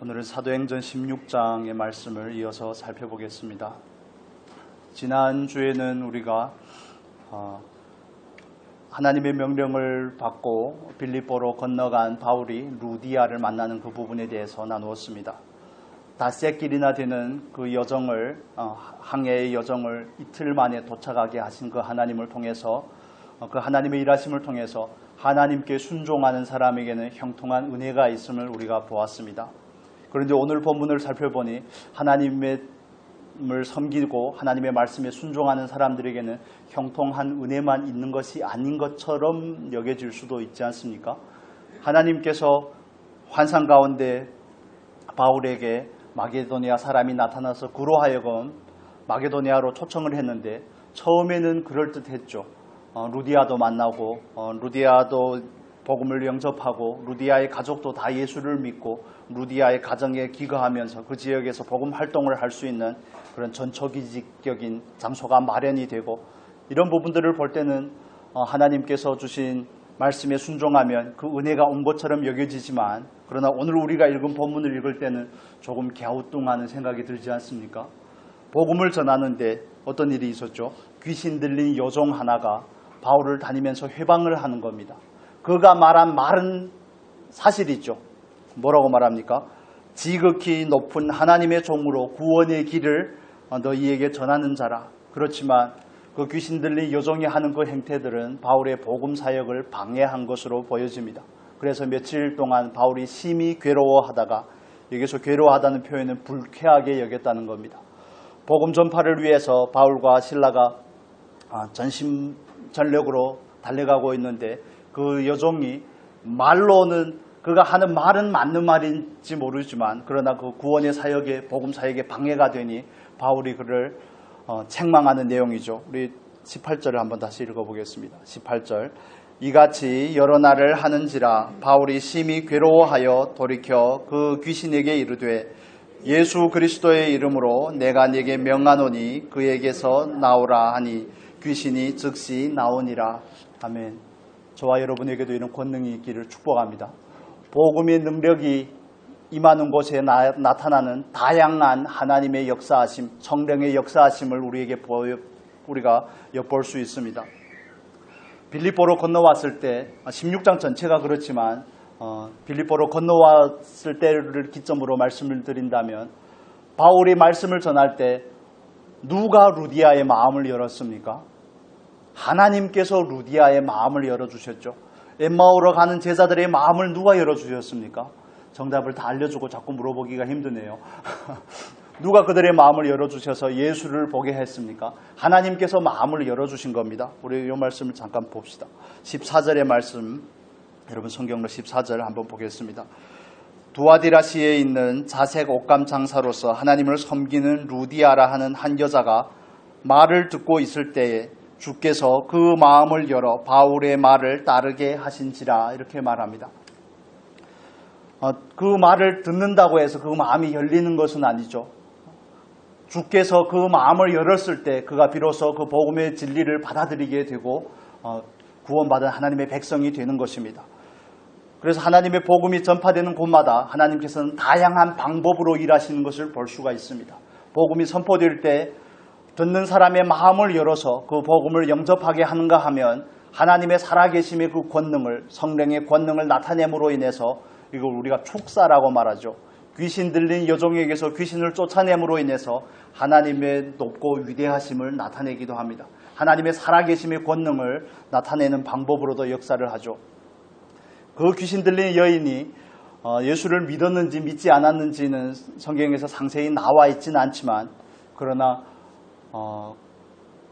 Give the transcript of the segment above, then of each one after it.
오늘은 사도행전 16장의 말씀을 이어서 살펴보겠습니다. 지난주에는 우리가 하나님의 명령을 받고 빌립보로 건너간 바울이 루디아를 만나는 그 부분에 대해서 나누었습니다. 닷새 길이나 되는 그 여정을, 항해의 여정을 이틀 만에 도착하게 하신 그 하나님을 통해서, 그 하나님의 일하심을 통해서 하나님께 순종하는 사람에게는 형통한 은혜가 있음을 우리가 보았습니다. 그런데 오늘 본문을 살펴보니 하나님을 섬기고 하나님의 말씀에 순종하는 사람들에게는 형통한 은혜만 있는 것이 아닌 것처럼 여겨질 수도 있지 않습니까? 하나님께서 환상 가운데 바울에게 마게도니아 사람이 나타나서 그로 하여금 마게도니아로 초청을 했는데 처음에는 그럴듯했죠. 루디아도 만나고 루디아도 복음을 영접하고 루디아의 가족도 다 예수를 믿고 루디아의 가정에 기거하면서 그 지역에서 복음 활동을 할 수 있는 그런 전초기적인 장소가 마련이 되고, 이런 부분들을 볼 때는 하나님께서 주신 말씀에 순종하면 그 은혜가 온 것처럼 여겨지지만, 그러나 오늘 우리가 읽은 본문을 읽을 때는 조금 갸우뚱하는 생각이 들지 않습니까? 복음을 전하는데 어떤 일이 있었죠? 귀신 들린 여종 하나가 바울을 다니면서 회방을 하는 겁니다. 그가 말한 말은 사실이죠. 뭐라고 말합니까? 지극히 높은 하나님의 종으로 구원의 길을 너희에게 전하는 자라. 그렇지만 그 귀신 들린 여종이 하는 그 행태들은 바울의 복음 사역을 방해한 것으로 보여집니다. 그래서 며칠 동안 바울이 심히 괴로워하다가, 여기서 괴로워하다는 표현은 불쾌하게 여겼다는 겁니다. 복음 전파를 위해서 바울과 실라가 전심전력으로 달려가고 있는데, 그 여종이 말로는 그가 하는 말은 맞는 말인지 모르지만, 그러나 그 구원의 사역에, 복음 사역에 방해가 되니 바울이 그를 책망하는 내용이죠. 우리 18절을 한번 다시 읽어보겠습니다. 18절. 이같이 여러 날을 하는지라 바울이 심히 괴로워하여 돌이켜 그 귀신에게 이르되 예수 그리스도의 이름으로 내가 네게 명하노니 그에게서 나오라 하니 귀신이 즉시 나오니라. 아멘. 저와 여러분에게도 이런 권능이 있기를 축복합니다. 복음의 능력이 임하는 곳에 나타나는 다양한 하나님의 역사하심, 성령의 역사하심을 우리가 엿볼 수 있습니다. 빌립보로 건너왔을 때, 16장 전체가 그렇지만 빌립보로 건너왔을 때를 기점으로 말씀을 드린다면, 바울이 말씀을 전할 때 누가 루디아의 마음을 열었습니까? 하나님께서 루디아의 마음을 열어주셨죠. 엠마오로 가는 제자들의 마음을 누가 열어주셨습니까? 정답을 다 알려주고 자꾸 물어보기가 힘드네요. 누가 그들의 마음을 열어주셔서 예수를 보게 했습니까? 하나님께서 마음을 열어주신 겁니다. 우리 이 말씀을 잠깐 봅시다. 14절의 말씀, 여러분 성경로 14절 한번 보겠습니다. 두아디라시에 있는 자색 옷감 장사로서 하나님을 섬기는 루디아라 하는 한 여자가 말을 듣고 있을 때에 주께서 그 마음을 열어 바울의 말을 따르게 하신지라, 이렇게 말합니다. 그 말을 듣는다고 해서 그 마음이 열리는 것은 아니죠. 주께서 그 마음을 열었을 때 그가 비로소 그 복음의 진리를 받아들이게 되고 구원받은 하나님의 백성이 되는 것입니다. 그래서 하나님의 복음이 전파되는 곳마다 하나님께서는 다양한 방법으로 일하시는 것을 볼 수가 있습니다. 복음이 선포될 때 듣는 사람의 마음을 열어서 그 복음을 영접하게 하는가 하면 하나님의 살아계심의 그 권능을, 성령의 권능을 나타냄으로 인해서, 이걸 우리가 축사라고 말하죠. 귀신 들린 여종에게서 귀신을 쫓아냄으로 인해서 하나님의 높고 위대하심을 나타내기도 합니다. 하나님의 살아계심의 권능을 나타내는 방법으로도 역사를 하죠. 그 귀신 들린 여인이 예수를 믿었는지 믿지 않았는지는 성경에서 상세히 나와 있지는 않지만, 그러나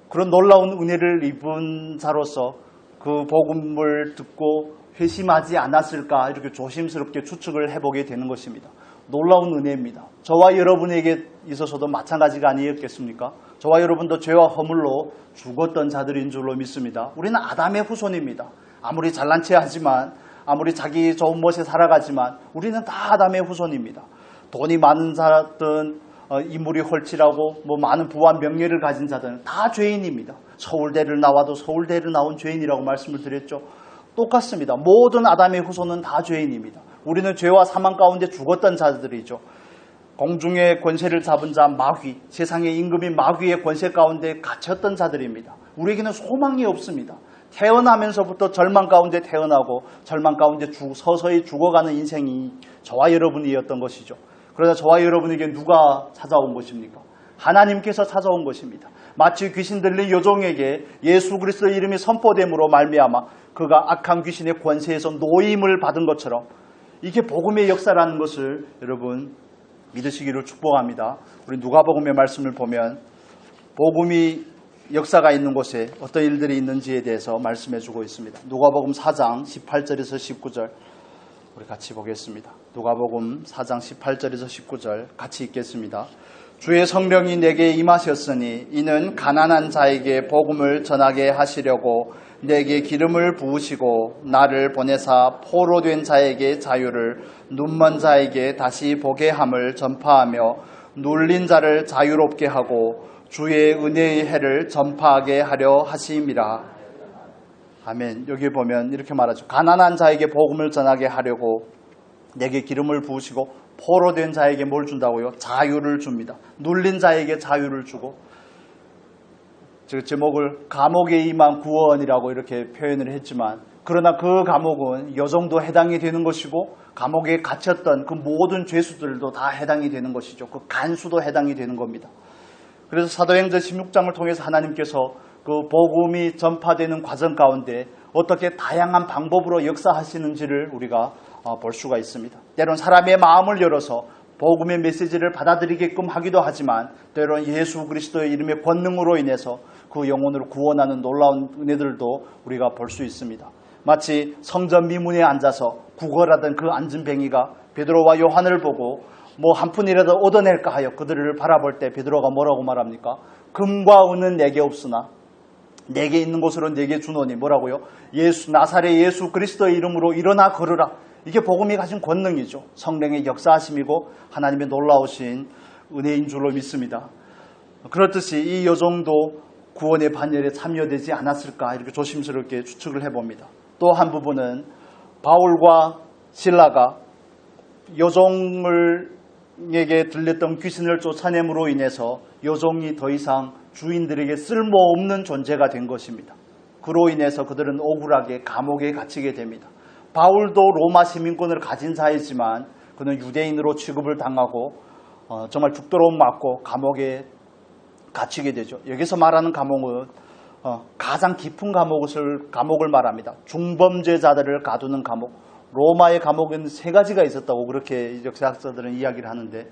그런 놀라운 은혜를 입은 자로서 그 복음을 듣고 회심하지 않았을까, 이렇게 조심스럽게 추측을 해보게 되는 것입니다. 놀라운 은혜입니다. 저와 여러분에게 있어서도 마찬가지가 아니었겠습니까? 저와 여러분도 죄와 허물로 죽었던 자들인 줄로 믿습니다. 우리는 아담의 후손입니다. 아무리 잘난 체 하지만, 아무리 자기 좋은 멋에 살아가지만 우리는 다 아담의 후손입니다. 돈이 많은 자든 인물이 헐칠하고 많은 부와 명예를 가진 자들은 다 죄인입니다. 서울대를 나와도 서울대를 나온 죄인이라고 말씀을 드렸죠. 똑같습니다. 모든 아담의 후손은 다 죄인입니다. 우리는 죄와 사망 가운데 죽었던 자들이죠. 공중의 권세를 잡은 자 마귀, 세상의 임금인 마귀의 권세 가운데 갇혔던 자들입니다. 우리에게는 소망이 없습니다. 태어나면서부터 절망 가운데 태어나고 절망 가운데 서서히 죽어가는 인생이 저와 여러분이었던 것이죠. 그러나 저와 여러분에게 누가 찾아온 것입니까? 하나님께서 찾아온 것입니다. 마치 귀신 들린 여종에게 예수 그리스도의 이름이 선포됨으로 말미암아 그가 악한 귀신의 권세에서 노임을 받은 것처럼 이게 복음의 역사라는 것을 여러분 믿으시기를 축복합니다. 우리 누가복음의 말씀을 보면 복음이 역사가 있는 곳에 어떤 일들이 있는지에 대해서 말씀해 주고 있습니다. 누가복음 4장 18절에서 19절 우리 같이 보겠습니다. 누가복음 4장 18절에서 19절 같이 읽겠습니다. 주의 성령이 내게 임하셨으니 이는 가난한 자에게 복음을 전하게 하시려고 내게 기름을 부으시고 나를 보내사 포로된 자에게 자유를 눈먼 자에게 다시 보게 함을 전파하며 눌린 자를 자유롭게 하고 주의 은혜의 해를 전파하게 하려 하심이라. 아멘. 여기 보면 이렇게 말하죠. 가난한 자에게 복음을 전하게 하려고 내게 기름을 부으시고 포로된 자에게 뭘 준다고요? 자유를 줍니다. 눌린 자에게 자유를 주고 제목을 감옥에 임한 구원이라고 이렇게 표현을 했지만 그러나 그 감옥은 여종도 해당이 되는 것이고 감옥에 갇혔던 그 모든 죄수들도 다 해당이 되는 것이죠. 그 간수도 해당이 되는 겁니다. 그래서 사도행전 16장을 통해서 하나님께서 그 복음이 전파되는 과정 가운데 어떻게 다양한 방법으로 역사하시는지를 우리가 볼 수가 있습니다. 때론 사람의 마음을 열어서 복음의 메시지를 받아들이게끔 하기도 하지만 때론 예수 그리스도의 이름의 권능으로 인해서 그 영혼을 구원하는 놀라운 은혜들도 우리가 볼 수 있습니다. 마치 성전 미문에 앉아서 구걸하던 그 앉은 뱅이가 베드로와 요한을 보고 뭐 한 푼이라도 얻어낼까 하여 그들을 바라볼 때 베드로가 뭐라고 말합니까? 금과 은은 내게 없으나 내게 있는 곳으로 내게 주노니 뭐라고요? 나사렛 예수 그리스도의 이름으로 일어나 걸으라. 이게 복음이 가진 권능이죠. 성령의 역사하심이고 하나님의 놀라우신 은혜인 줄로 믿습니다. 그렇듯이 이 여종도 구원의 반열에 참여되지 않았을까 이렇게 조심스럽게 추측을 해봅니다. 또 한 부분은 바울과 실라가 여종에게 들렸던 귀신을 쫓아냄으로 인해서 여종이 더 이상 주인들에게 쓸모없는 존재가 된 것입니다. 그로 인해서 그들은 억울하게 감옥에 갇히게 됩니다. 바울도 로마 시민권을 가진 자이지만 그는 유대인으로 취급을 당하고 정말 죽도록 맞고 감옥에 갇히게 되죠. 여기서 말하는 감옥은 가장 깊은 감옥을 말합니다. 중범죄자들을 가두는 감옥. 로마의 감옥은 세 가지가 있었다고 그렇게 역사학자들은 이야기를 하는데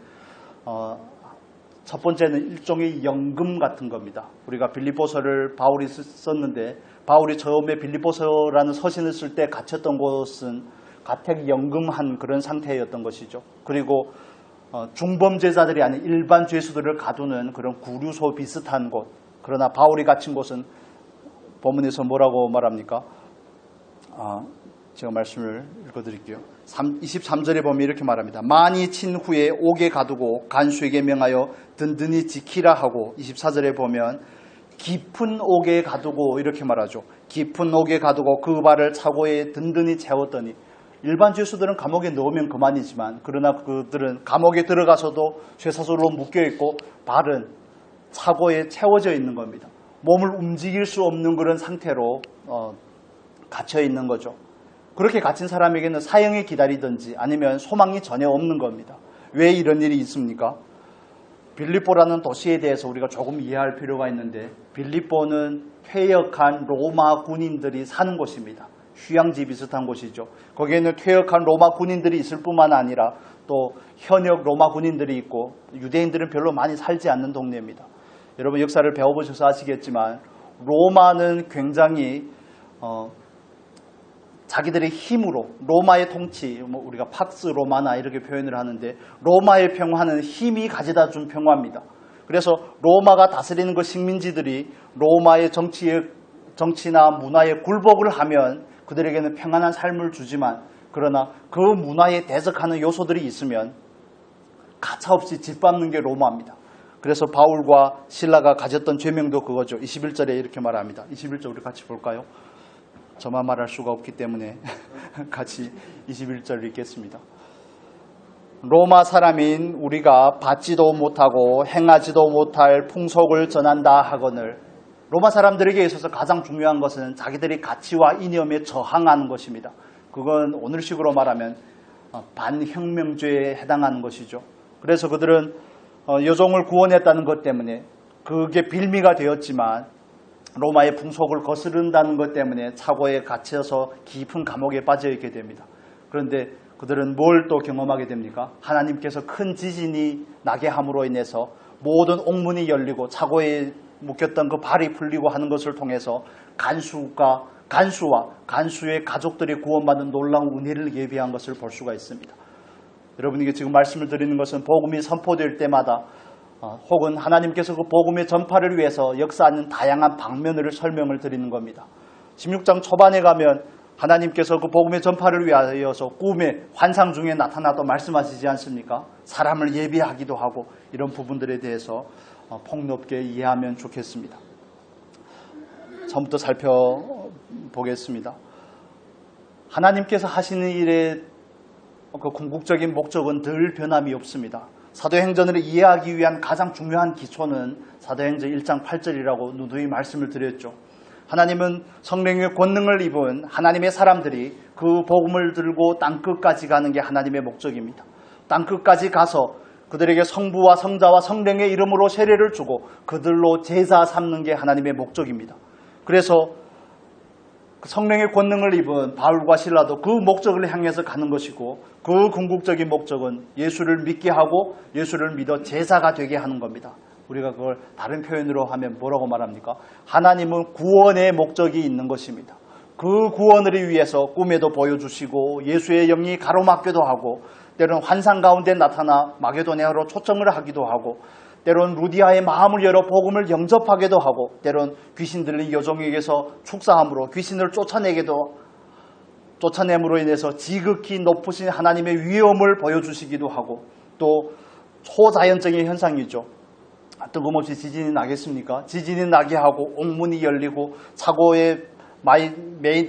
첫 번째는 일종의 연금 같은 겁니다. 우리가 빌립보서를 바울이 썼는데 바울이 처음에 빌립보서라는 서신을 쓸 때 갇혔던 곳은 가택연금한 그런 상태였던 것이죠. 그리고 중범죄자들이 아닌 일반 죄수들을 가두는 그런 구류소 비슷한 곳. 그러나 바울이 갇힌 곳은 본문에서 뭐라고 말합니까? 제가 말씀을 읽어드릴게요. 23절에 보면 이렇게 말합니다. 많이 친 후에 옥에 가두고 간수에게 명하여 든든히 지키라 하고 24절에 보면 깊은 옥에 가두고 이렇게 말하죠. 깊은 옥에 가두고 그 발을 차고에 든든히 채웠더니 일반 죄수들은 감옥에 넣으면 그만이지만 그러나 그들은 감옥에 들어가서도 쇠사슬로 묶여있고 발은 차고에 채워져 있는 겁니다. 몸을 움직일 수 없는 그런 상태로 갇혀 있는 거죠. 그렇게 갇힌 사람에게는 사형이 기다리든지 아니면 소망이 전혀 없는 겁니다. 왜 이런 일이 있습니까? 빌립보라는 도시에 대해서 우리가 조금 이해할 필요가 있는데 빌립보는 퇴역한 로마 군인들이 사는 곳입니다. 휴양지 비슷한 곳이죠. 거기에는 퇴역한 로마 군인들이 있을 뿐만 아니라 또 현역 로마 군인들이 있고 유대인들은 별로 많이 살지 않는 동네입니다. 여러분 역사를 배워보셔서 아시겠지만 로마는 굉장히 자기들의 힘으로 로마의 통치, 우리가 팍스 로마나 이렇게 표현을 하는데 로마의 평화는 힘이 가져다 준 평화입니다. 그래서 로마가 다스리는 그 식민지들이 로마의 정치나 문화에 굴복을 하면 그들에게는 평안한 삶을 주지만 그러나 그 문화에 대적하는 요소들이 있으면 가차없이 짓밟는 게 로마입니다. 그래서 바울과 실라가 가졌던 죄명도 그거죠. 21절에 이렇게 말합니다. 21절 우리 같이 볼까요? 저만 말할 수가 없기 때문에 같이 21절을 읽겠습니다. 로마 사람인 우리가 받지도 못하고 행하지도 못할 풍속을 전한다 하거늘. 로마 사람들에게 있어서 가장 중요한 것은 자기들의 가치와 이념에 저항하는 것입니다. 그건 오늘식으로 말하면 반혁명죄에 해당하는 것이죠. 그래서 그들은 여종을 구원했다는 것 때문에 그게 빌미가 되었지만 로마의 풍속을 거스른다는 것 때문에 착오에 갇혀서 깊은 감옥에 빠져 있게 됩니다. 그런데 그들은 뭘 또 경험하게 됩니까? 하나님께서 큰 지진이 나게 함으로 인해서 모든 옥문이 열리고 착오에 묶였던 그 발이 풀리고 하는 것을 통해서 간수와 간수의 가족들이 구원받는 놀라운 은혜를 예비한 것을 볼 수가 있습니다. 여러분에게 지금 말씀을 드리는 것은 복음이 선포될 때마다 혹은 하나님께서 그 복음의 전파를 위해서 역사하는 다양한 방면을 설명을 드리는 겁니다. 16장 초반에 가면 하나님께서 그 복음의 전파를 위하여서 꿈에 환상 중에 나타나도 말씀하시지 않습니까? 사람을 예비하기도 하고 이런 부분들에 대해서 폭넓게 이해하면 좋겠습니다. 처음부터 살펴보겠습니다. 하나님께서 하시는 일의 그 궁극적인 목적은 늘 변함이 없습니다. 사도행전을 이해하기 위한 가장 중요한 기초는 사도행전 1장 8절이라고 누누이 말씀을 드렸죠. 하나님은 성령의 권능을 입은 하나님의 사람들이 그 복음을 들고 땅끝까지 가는 게 하나님의 목적입니다. 땅끝까지 가서 그들에게 성부와 성자와 성령의 이름으로 세례를 주고 그들로 제자 삼는 게 하나님의 목적입니다. 그래서 성령의 권능을 입은 바울과 실라도 그 목적을 향해서 가는 것이고 그 궁극적인 목적은 예수를 믿게 하고 예수를 믿어 제자가 되게 하는 겁니다. 우리가 그걸 다른 표현으로 하면 뭐라고 말합니까? 하나님은 구원의 목적이 있는 것입니다. 그 구원을 위해서 꿈에도 보여주시고 예수의 영이 가로막기도 하고 때로는 환상 가운데 나타나 마게도냐로 초청을 하기도 하고 때로는 루디아의 마음을 열어 복음을 영접하기도 하고 때로는 귀신 들린 여종에게서 축사함으로 귀신을 쫓아냄으로 인해서 지극히 높으신 하나님의 위엄을 보여주시기도 하고 또 초자연적인 현상이죠. 뜬금없이 지진이 나겠습니까? 지진이 나게 하고 옥문이 열리고 차고에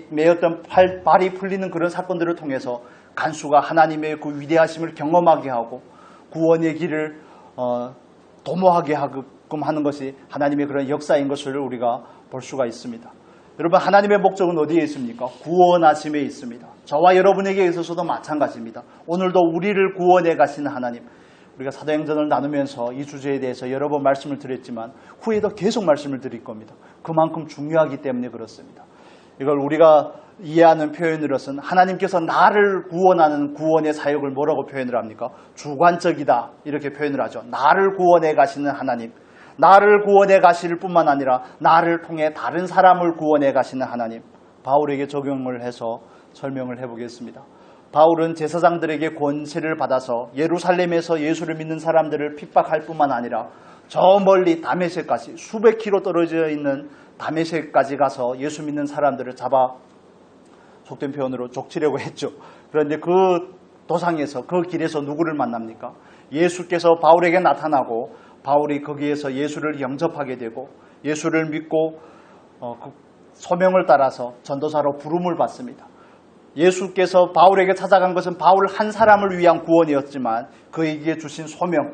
매였던 발이 풀리는 그런 사건들을 통해서 간수가 하나님의 그 위대하심을 경험하게 하고 구원의 길을 도모하게 하게끔 하는 것이 하나님의 그런 역사인 것을 우리가 볼 수가 있습니다. 여러분, 하나님의 목적은 어디에 있습니까? 구원하심에 있습니다. 저와 여러분에게 있어서도 마찬가지입니다. 오늘도 우리를 구원해 가시는 하나님, 우리가 사도행전을 나누면서 이 주제에 대해서 여러 번 말씀을 드렸지만 후에도 계속 말씀을 드릴 겁니다. 그만큼 중요하기 때문에 그렇습니다. 이걸 우리가 이해하는 표현으로서는 하나님께서 나를 구원하는 구원의 사역을 뭐라고 표현을 합니까? 주관적이다 이렇게 표현을 하죠. 나를 구원해 가시는 하나님, 나를 구원해 가실 뿐만 아니라 나를 통해 다른 사람을 구원해 가시는 하나님, 바울에게 적용을 해서 설명을 해보겠습니다. 바울은 제사장들에게 권세를 받아서 예루살렘에서 예수를 믿는 사람들을 핍박할 뿐만 아니라 저 멀리 다메섹까지 수백 킬로 떨어져 있는 다메섹까지 가서 예수 믿는 사람들을 잡아 속된 표현으로 족치려고 했죠. 그런데 그 도상에서 그 길에서 누구를 만납니까? 예수께서 바울에게 나타나고 바울이 거기에서 예수를 영접하게 되고 예수를 믿고 그 소명을 따라서 전도사로 부름을 받습니다. 예수께서 바울에게 찾아간 것은 바울 한 사람을 위한 구원이었지만 그에게 주신 소명,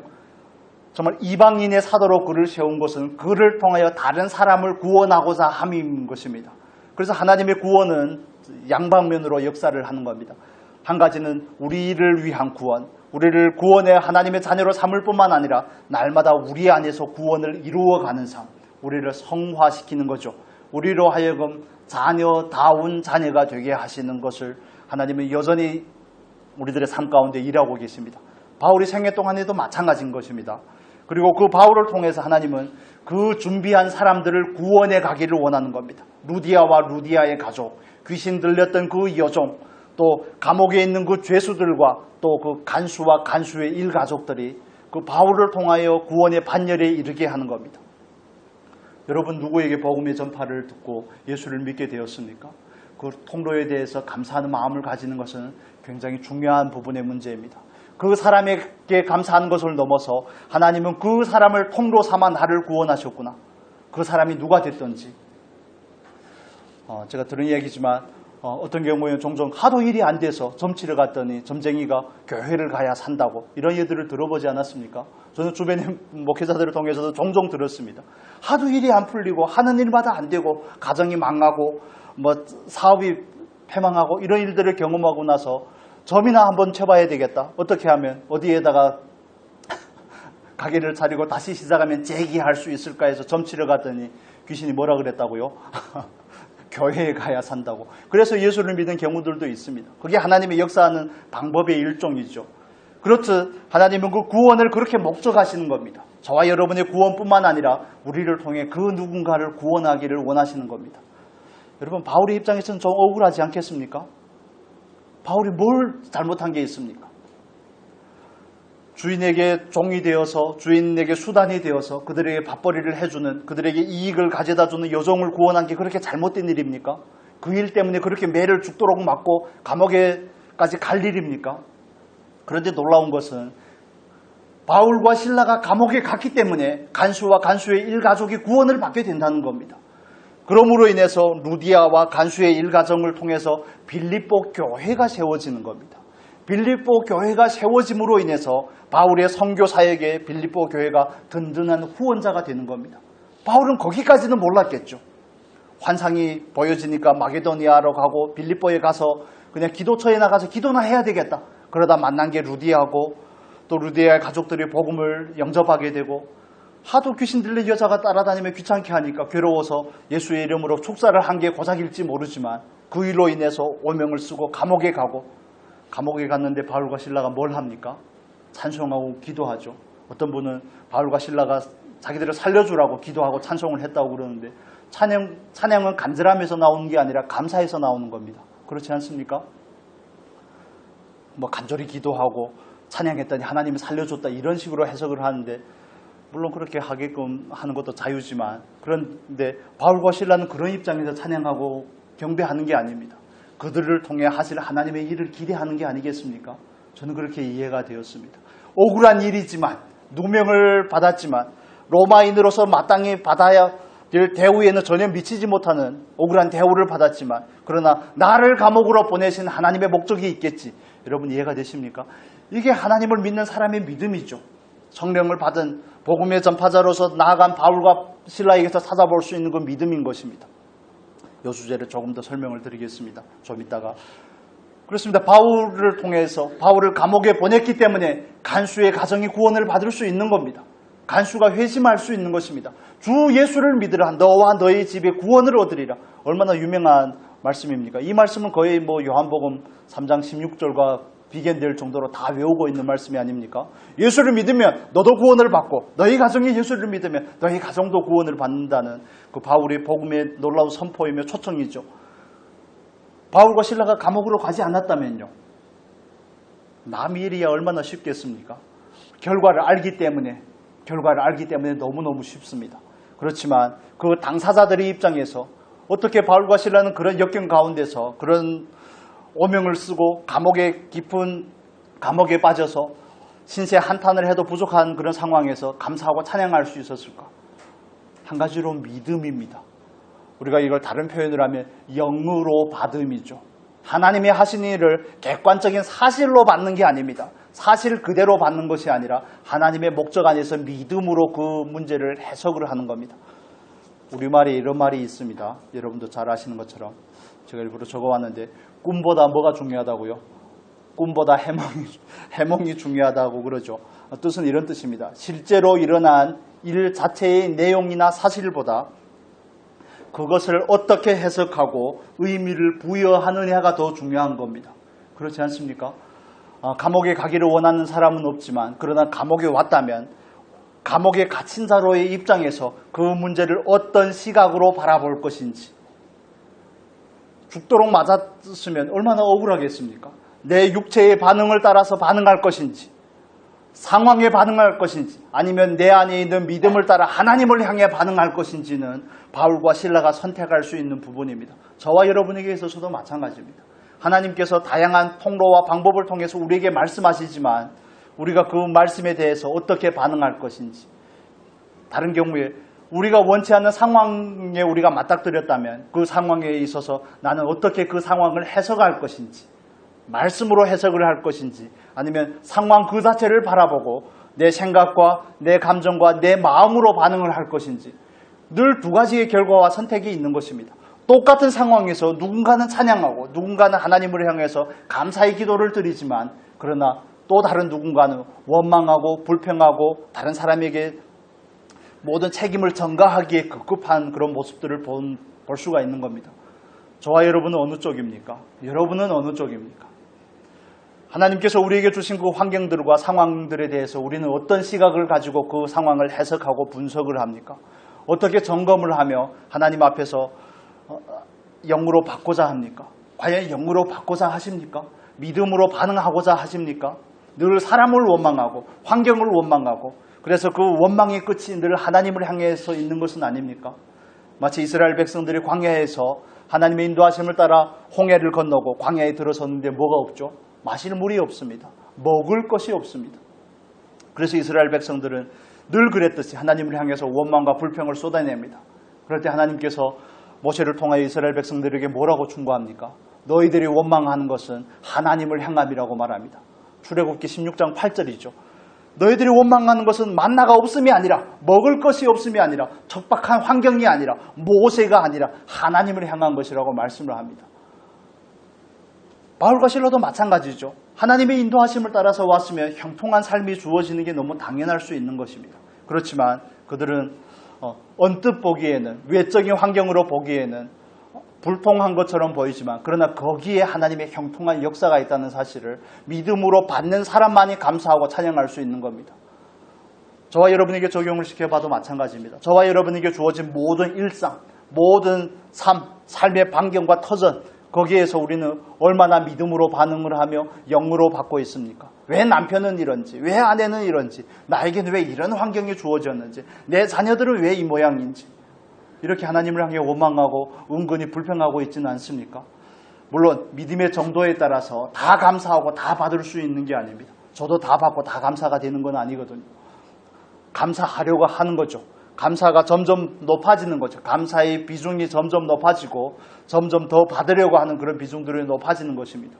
정말 이방인의 사도로 그를 세운 것은 그를 통하여 다른 사람을 구원하고자 함인 것입니다. 그래서 하나님의 구원은 양방면으로 역사를 하는 겁니다. 한 가지는 우리를 위한 구원, 우리를 구원해 하나님의 자녀로 삼을 뿐만 아니라 날마다 우리 안에서 구원을 이루어가는 삶, 우리를 성화시키는 거죠. 우리로 하여금 자녀다운 자녀가 되게 하시는 것을 하나님은 여전히 우리들의 삶 가운데 일하고 계십니다. 바울이 생애 동안에도 마찬가지인 것입니다. 그리고 그 바울을 통해서 하나님은 그 준비한 사람들을 구원해 가기를 원하는 겁니다. 루디아와 루디아의 가족, 귀신 들렸던 그 여종, 또 감옥에 있는 그 죄수들과 또 그 간수와 간수의 일가족들이 그 바울을 통하여 구원의 반열에 이르게 하는 겁니다. 여러분, 누구에게 복음의 전파를 듣고 예수를 믿게 되었습니까? 그 통로에 대해서 감사하는 마음을 가지는 것은 굉장히 중요한 부분의 문제입니다. 그 사람에게 감사하는 것을 넘어서 하나님은 그 사람을 통로 삼아 나를 구원하셨구나. 그 사람이 누가 됐든지 제가 들은 이야기지만 어떤 경우에는 종종 하도 일이 안 돼서 점치러 갔더니 점쟁이가 교회를 가야 산다고 이런 얘기들을 들어보지 않았습니까? 저는 주변의 목회자들을 통해서도 종종 들었습니다. 하도 일이 안 풀리고 하는 일마다 안 되고 가정이 망하고 뭐 사업이 패망하고 이런 일들을 경험하고 나서 점이나 한번 쳐봐야 되겠다. 어떻게 하면 어디에다가 가게를 차리고 다시 시작하면 재기할 수 있을까 해서 점치러 갔더니 귀신이 뭐라 그랬다고요? 교회에 가야 산다고. 그래서 예수를 믿는 경우들도 있습니다. 그게 하나님의 역사하는 방법의 일종이죠. 그렇듯 하나님은 그 구원을 그렇게 목적하시는 겁니다. 저와 여러분의 구원뿐만 아니라 우리를 통해 그 누군가를 구원하기를 원하시는 겁니다. 여러분, 바울의 입장에서는 좀 억울하지 않겠습니까? 바울이 뭘 잘못한 게 있습니까? 주인에게 종이 되어서 주인에게 수단이 되어서 그들에게 밥벌이를 해주는, 그들에게 이익을 가져다주는 여종을 구원한 게 그렇게 잘못된 일입니까? 그 일 때문에 그렇게 매를 죽도록 맞고 감옥에까지 갈 일입니까? 그런데 놀라운 것은 바울과 실라가 감옥에 갔기 때문에 간수와 간수의 일가족이 구원을 받게 된다는 겁니다. 그러므로 인해서 루디아와 간수의 일가정을 통해서 빌립보 교회가 세워지는 겁니다. 빌립보 교회가 세워짐으로 인해서 바울의 선교 사역에 빌립보 교회가 든든한 후원자가 되는 겁니다. 바울은 거기까지는 몰랐겠죠. 환상이 보여지니까 마게도니아로 가고 빌립보에 가서 그냥 기도처에 나가서 기도나 해야 되겠다. 그러다 만난 게 루디아고 또 루디아의 가족들이 복음을 영접하게 되고 하도 귀신 들린 여자가 따라다니면 귀찮게 하니까 괴로워서 예수의 이름으로 축사를 한 게 고작일지 모르지만 그 일로 인해서 오명을 쓰고 감옥에 가고 감옥에 갔는데 바울과 실라가 뭘 합니까? 찬송하고 기도하죠. 어떤 분은 바울과 실라가 자기들을 살려주라고 기도하고 찬송을 했다고 그러는데 찬양은 간절함에서 나오는 게 아니라 감사해서 나오는 겁니다. 그렇지 않습니까? 뭐 간절히 기도하고 찬양했더니 하나님이 살려줬다 이런 식으로 해석을 하는데 물론 그렇게 하게끔 하는 것도 자유지만 그런데 바울과 실라는 그런 입장에서 찬양하고 경배하는 게 아닙니다. 그들을 통해 하실 하나님의 일을 기대하는 게 아니겠습니까? 저는 그렇게 이해가 되었습니다. 억울한 일이지만 누명을 받았지만 로마인으로서 마땅히 받아야 될 대우에는 전혀 미치지 못하는 억울한 대우를 받았지만 그러나 나를 감옥으로 보내신 하나님의 목적이 있겠지. 여러분 이해가 되십니까? 이게 하나님을 믿는 사람의 믿음이죠. 성령을 받은 복음의 전파자로서 나아간 바울과 실라에게서 찾아볼 수 있는 그 믿음인 것입니다. 이 주제를 조금 더 설명을 드리겠습니다. 좀 이따가. 그렇습니다. 바울을 통해서 바울을 감옥에 보냈기 때문에 간수의 가정이 구원을 받을 수 있는 겁니다. 간수가 회심할 수 있는 것입니다. 주 예수를 믿으라. 너와 너의 집에 구원을 얻으리라. 얼마나 유명한 말씀입니까? 이 말씀은 거의 뭐 요한복음 3장 16절과 비견될 정도로 다 외우고 있는 말씀이 아닙니까? 예수를 믿으면 너도 구원을 받고 너희 가정이 예수를 믿으면 너희 가정도 구원을 받는다는 그 바울의 복음의 놀라운 선포이며 초청이죠. 바울과 실라가 감옥으로 가지 않았다면요. 남의 일이야 얼마나 쉽겠습니까? 결과를 알기 때문에 너무너무 쉽습니다. 그렇지만 그 당사자들의 입장에서 어떻게 바울과 실라는 그런 역경 가운데서 그런 오명을 쓰고 깊은 감옥에 빠져서 신세 한탄을 해도 부족한 그런 상황에서 감사하고 찬양할 수 있었을까? 한 가지로 믿음입니다. 우리가 이걸 다른 표현을 하면 영으로 받음이죠. 하나님이 하신 일을 객관적인 사실로 받는 게 아닙니다. 사실 그대로 받는 것이 아니라 하나님의 목적 안에서 믿음으로 그 문제를 해석을 하는 겁니다. 우리말에 이런 말이 있습니다. 여러분도 잘 아시는 것처럼 제가 일부러 적어왔는데 꿈보다 뭐가 중요하다고요? 꿈보다 해몽이 중요하다고 그러죠. 뜻은 이런 뜻입니다. 실제로 일어난 일 자체의 내용이나 사실보다 그것을 어떻게 해석하고 의미를 부여하느냐가 더 중요한 겁니다. 그렇지 않습니까? 감옥에 가기를 원하는 사람은 없지만 그러나 감옥에 왔다면 감옥에 갇힌 자로의 입장에서 그 문제를 어떤 시각으로 바라볼 것인지 죽도록 맞았으면 얼마나 억울하겠습니까? 내 육체의 반응을 따라서 반응할 것인지 상황에 반응할 것인지 아니면 내 안에 있는 믿음을 따라 하나님을 향해 반응할 것인지는 바울과 실라가 선택할 수 있는 부분입니다. 저와 여러분에게 있어서도 마찬가지입니다. 하나님께서 다양한 통로와 방법을 통해서 우리에게 말씀하시지만 우리가 그 말씀에 대해서 어떻게 반응할 것인지 다른 경우에 우리가 원치 않는 상황에 우리가 맞닥뜨렸다면 그 상황에 있어서 나는 어떻게 그 상황을 해석할 것인지, 말씀으로 해석을 할 것인지, 아니면 상황 그 자체를 바라보고 내 생각과 내 감정과 내 마음으로 반응을 할 것인지, 늘 두 가지의 결과와 선택이 있는 것입니다. 똑같은 상황에서 누군가는 찬양하고 누군가는 하나님을 향해서 감사의 기도를 드리지만, 그러나 또 다른 누군가는 원망하고 불평하고 다른 사람에게 모든 책임을 전가하기에 급급한 그런 모습들을 볼 수가 있는 겁니다. 저와 여러분은 어느 쪽입니까? 여러분은 어느 쪽입니까? 하나님께서 우리에게 주신 그 환경들과 상황들에 대해서 우리는 어떤 시각을 가지고 그 상황을 해석하고 분석을 합니까? 어떻게 점검을 하며 하나님 앞에서 영으로 받고자 합니까? 과연 영으로 받고자 하십니까? 믿음으로 반응하고자 하십니까? 늘 사람을 원망하고 환경을 원망하고, 그래서 그 원망의 끝이 늘 하나님을 향해서 있는 것은 아닙니까? 마치 이스라엘 백성들이 광야에서 하나님의 인도하심을 따라 홍해를 건너고 광야에 들어섰는데 뭐가 없죠? 마실 물이 없습니다. 먹을 것이 없습니다. 그래서 이스라엘 백성들은 늘 그랬듯이 하나님을 향해서 원망과 불평을 쏟아냅니다. 그럴 때 하나님께서 모세를 통하여 이스라엘 백성들에게 뭐라고 충고합니까? 너희들이 원망하는 것은 하나님을 향함이라고 말합니다. 출애굽기 16장 8절이죠. 너희들이 원망하는 것은 만나가 없음이 아니라, 먹을 것이 없음이 아니라, 척박한 환경이 아니라, 모세가 아니라 하나님을 향한 것이라고 말씀을 합니다. 바울과 실로도 마찬가지죠. 하나님의 인도하심을 따라서 왔으면 형통한 삶이 주어지는 게 너무 당연할 수 있는 것입니다. 그렇지만 그들은 언뜻 보기에는, 외적인 환경으로 보기에는 불통한 것처럼 보이지만, 그러나 거기에 하나님의 형통한 역사가 있다는 사실을 믿음으로 받는 사람만이 감사하고 찬양할 수 있는 겁니다. 저와 여러분에게 적용을 시켜봐도 마찬가지입니다. 저와 여러분에게 주어진 모든 일상, 모든 삶의 반경과 터전, 거기에서 우리는 얼마나 믿음으로 반응을 하며 영으로 받고 있습니까? 왜 남편은 이런지, 왜 아내는 이런지, 나에게는 왜 이런 환경이 주어졌는지, 내 자녀들은 왜 이 모양인지, 이렇게 하나님을 향해 원망하고 은근히 불평하고 있지는 않습니까? 물론 믿음의 정도에 따라서 다 감사하고 다 받을 수 있는 게 아닙니다. 저도 다 받고 다 감사가 되는 건 아니거든요. 감사하려고 하는 거죠. 감사가 점점 높아지는 거죠. 감사의 비중이 점점 높아지고 점점 더 받으려고 하는 그런 비중들이 높아지는 것입니다.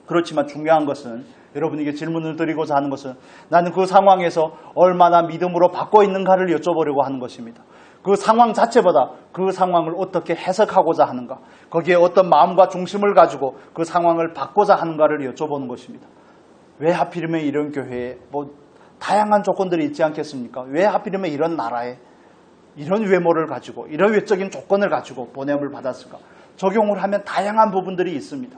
그렇지만 중요한 것은, 여러분에게 질문을 드리고자 하는 것은, 나는 그 상황에서 얼마나 믿음으로 받고 있는가를 여쭤보려고 하는 것입니다. 그 상황 자체보다 그 상황을 어떻게 해석하고자 하는가, 거기에 어떤 마음과 중심을 가지고 그 상황을 받고자 하는가를 여쭤보는 것입니다. 왜 하필이면 이런 교회에 다양한 조건들이 있지 않겠습니까? 왜 하필이면 이런 나라에 이런 외모를 가지고 이런 외적인 조건을 가지고 보냄을 받았을까? 적용을 하면 다양한 부분들이 있습니다.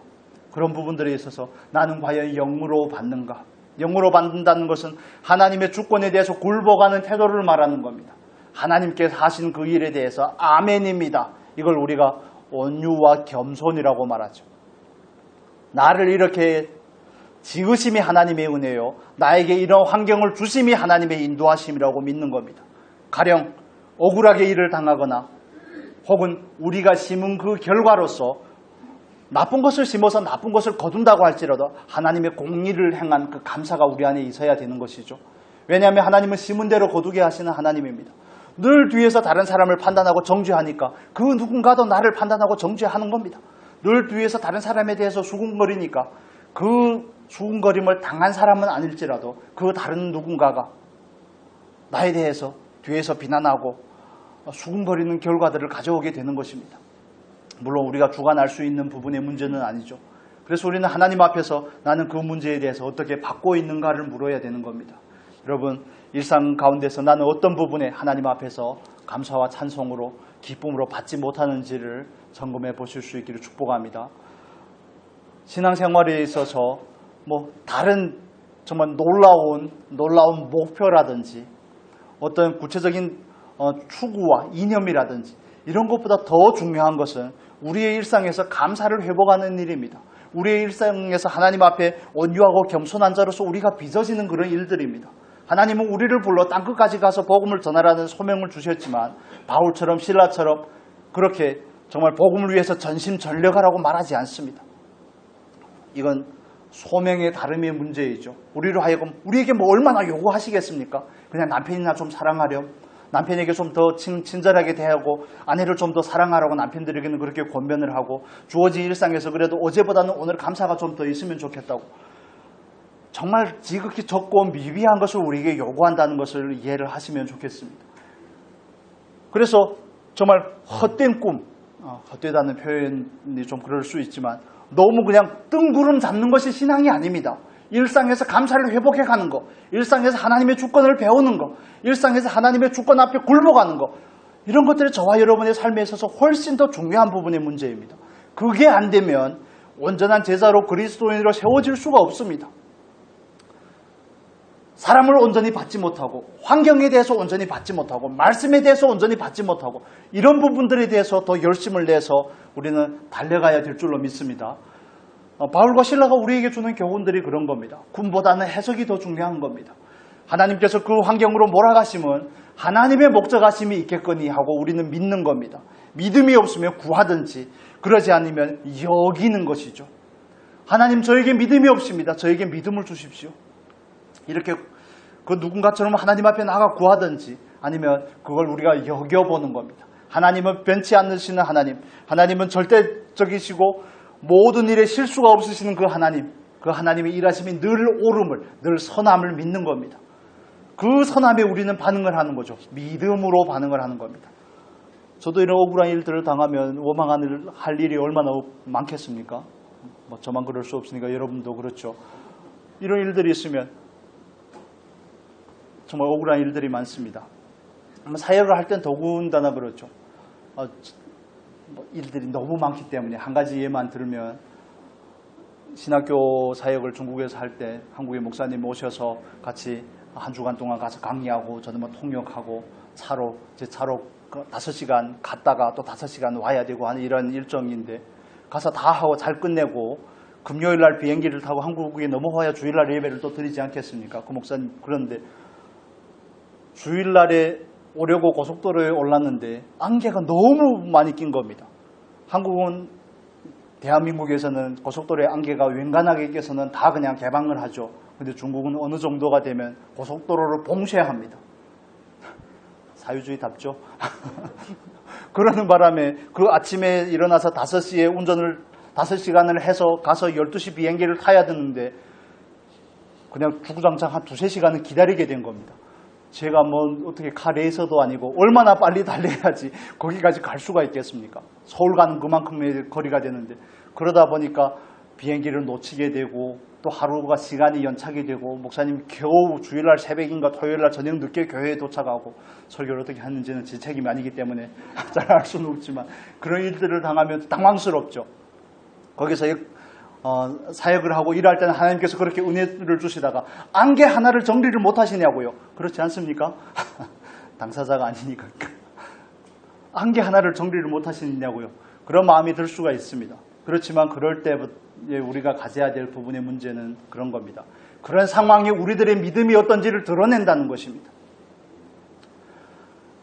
그런 부분들에 있어서 나는 과연 영으로 받는가? 영으로 받는다는 것은 하나님의 주권에 대해서 굴복하는 태도를 말하는 겁니다. 하나님께서 하신 그 일에 대해서 아멘입니다. 이걸 우리가 온유와 겸손이라고 말하죠. 나를 이렇게 지으심이 하나님의 은혜요, 나에게 이런 환경을 주심이 하나님의 인도하심이라고 믿는 겁니다. 가령 억울하게 일을 당하거나 혹은 우리가 심은 그 결과로서 나쁜 것을 심어서 나쁜 것을 거둔다고 할지라도 하나님의 공의를 행한 그 감사가 우리 안에 있어야 되는 것이죠. 왜냐하면 하나님은 심은 대로 거두게 하시는 하나님입니다. 늘 뒤에서 다른 사람을 판단하고 정죄하니까 그 누군가도 나를 판단하고 정죄하는 겁니다. 늘 뒤에서 다른 사람에 대해서 수군거리니까 그 수군거림을 당한 사람은 아닐지라도 그 다른 누군가가 나에 대해서 뒤에서 비난하고 수군거리는 결과들을 가져오게 되는 것입니다. 물론 우리가 주관할 수 있는 부분의 문제는 아니죠. 그래서 우리는 하나님 앞에서 나는 그 문제에 대해서 어떻게 받고 있는가를 물어야 되는 겁니다. 여러분, 일상 가운데서 나는 어떤 부분에 하나님 앞에서 감사와 찬송으로 기쁨으로 받지 못하는지를 점검해 보실 수 있기를 축복합니다. 신앙생활에 있어서 다른 정말 놀라운 목표라든지 어떤 구체적인 추구와 이념이라든지 이런 것보다 더 중요한 것은 우리의 일상에서 감사를 회복하는 일입니다. 우리의 일상에서 하나님 앞에 온유하고 겸손한 자로서 우리가 빚어지는 그런 일들입니다. 하나님은 우리를 불러 땅끝까지 가서 복음을 전하라는 소명을 주셨지만 바울처럼 실라처럼 그렇게 정말 복음을 위해서 전심전력하라고 말하지 않습니다. 이건 소명의 다름의 문제이죠. 우리로 하여금 우리에게 얼마나 요구하시겠습니까? 그냥 남편이나 좀 사랑하렴, 남편에게 좀 더 친절하게 대하고 아내를 좀 더 사랑하라고 남편들에게는 그렇게 권면을 하고 주어진 일상에서 그래도 어제보다는 오늘 감사가 좀 더 있으면 좋겠다고 정말 지극히 적고 미비한 것을 우리에게 요구한다는 것을 이해를 하시면 좋겠습니다. 그래서 정말 헛된 꿈, 헛되다는 표현이 좀 그럴 수 있지만 너무 그냥 뜬구름 잡는 것이 신앙이 아닙니다. 일상에서 감사를 회복해가는 것, 일상에서 하나님의 주권을 배우는 것, 일상에서 하나님의 주권 앞에 굴복하는 것, 이런 것들이 저와 여러분의 삶에 있어서 훨씬 더 중요한 부분의 문제입니다. 그게 안 되면 온전한 제자로 그리스도인으로 세워질 수가 없습니다. 사람을 온전히 받지 못하고 환경에 대해서 온전히 받지 못하고 말씀에 대해서 온전히 받지 못하고 이런 부분들에 대해서 더 열심을 내서 우리는 달려가야 될 줄로 믿습니다. 바울과 실라가 우리에게 주는 교훈들이 그런 겁니다. 군보다는 해석이 더 중요한 겁니다. 하나님께서 그 환경으로 몰아가심은 하나님의 목적하심이 있겠거니 하고 우리는 믿는 겁니다. 믿음이 없으면 구하든지 그러지 않으면 여기는 것이죠. 하나님 저에게 믿음이 없습니다. 저에게 믿음을 주십시오. 이렇게 그 누군가처럼 하나님 앞에 나가 구하든지 아니면 그걸 우리가 여겨보는 겁니다. 하나님은 변치 않으시는 하나님, 하나님은 절대적이시고 모든 일에 실수가 없으시는 그 하나님의 일하심이 늘 옳음을, 늘 선함을 믿는 겁니다. 그 선함에 우리는 반응을 하는 거죠. 믿음으로 반응을 하는 겁니다. 저도 이런 억울한 일들을 당하면 원망할 일이 얼마나 많겠습니까? 저만 그럴 수 없으니까 여러분도 그렇죠. 이런 일들이 있으면 정말 억울한 일들이 많습니다. 사역을 할 땐 더군다나 그렇죠. 일들이 너무 많기 때문에 한 가지 예만 들면 신학교 사역을 중국에서 할 때 한국의 목사님 오셔서 같이 한 주간 동안 가서 강의하고 저는 통역하고 제 차로 5시간 갔다가 또 5시간 와야 되고 하는 이런 일정인데 가서 다 하고 잘 끝내고 금요일 날 비행기를 타고 한국에 넘어와야 주일날 예배를 또 드리지 않겠습니까? 그 목사님 그런데 주일날에 오려고 고속도로에 올랐는데 안개가 너무 많이 낀 겁니다. 한국은 대한민국에서는 고속도로에 안개가 웬간하게 껴서는 다 그냥 개방을 하죠. 근데 중국은 어느 정도가 되면 고속도로를 봉쇄합니다. 사유주의답죠. 그러는 바람에 그 아침에 일어나서 5시에 운전을 5시간을 해서 가서 12시 비행기를 타야 되는데 그냥 주구장창 한 2-3시간을 기다리게 된 겁니다. 제가 어떻게 카 레이서도 아니고 얼마나 빨리 달려야지 거기까지 갈 수가 있겠습니까? 서울 가는 그만큼의 거리가 되는데 그러다 보니까 비행기를 놓치게 되고 또 하루가 시간이 연착이 되고 목사님 겨우 주일날 새벽인가 토요일날 저녁 늦게 교회에 도착하고 설교를 어떻게 하는지는 제 책임이 아니기 때문에 잘 알 수는 없지만 그런 일들을 당하면 당황스럽죠. 거기서 사역을 하고 일할 때는 하나님께서 그렇게 은혜를 주시다가 안개 하나를 정리를 못 하시냐고요. 그렇지 않습니까? 당사자가 아니니까. 안개 하나를 정리를 못 하시냐고요. 그런 마음이 들 수가 있습니다. 그렇지만 그럴 때 우리가 가져야 될 부분의 문제는 그런 겁니다. 그런 상황에 우리들의 믿음이 어떤지를 드러낸다는 것입니다.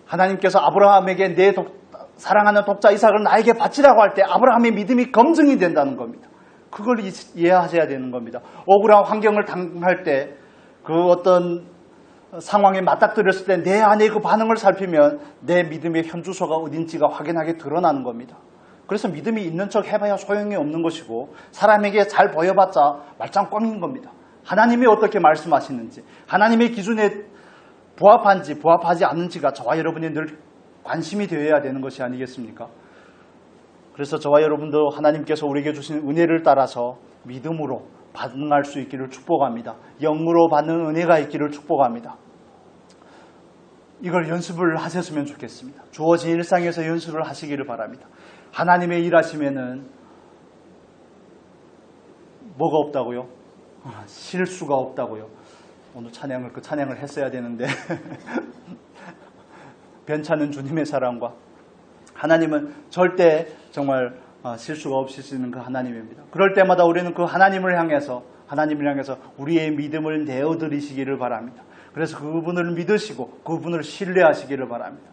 하나님께서 아브라함에게 내 사랑하는 독자 이삭을 나에게 바치라고 할 때 아브라함의 믿음이 검증이 된다는 겁니다. 그걸 이해하셔야 되는 겁니다. 억울한 환경을 당할 때 그 어떤 상황에 맞닥뜨렸을 때 내 안에 그 반응을 살피면 내 믿음의 현주소가 어딘지가 확연하게 드러나는 겁니다. 그래서 믿음이 있는 척 해봐야 소용이 없는 것이고 사람에게 잘 보여봤자 말짱 꽝인 겁니다. 하나님이 어떻게 말씀하시는지 하나님의 기준에 부합한지 부합하지 않는지가 저와 여러분이 늘 관심이 되어야 되는 것이 아니겠습니까? 그래서 저와 여러분도 하나님께서 우리에게 주신 은혜를 따라서 믿음으로 반응할 수 있기를 축복합니다. 영으로 받는 은혜가 있기를 축복합니다. 이걸 연습을 하셨으면 좋겠습니다. 주어진 일상에서 연습을 하시기를 바랍니다. 하나님의 일하시면은 뭐가 없다고요? 실수가 없다고요. 오늘 그 찬양을 했어야 되는데 변찮은 주님의 사랑과 하나님은 절대 정말 실수가 없으시는 그 하나님입니다. 그럴 때마다 우리는 그 하나님을 향해서 우리의 믿음을 내어드리시기를 바랍니다. 그래서 그분을 믿으시고 그분을 신뢰하시기를 바랍니다.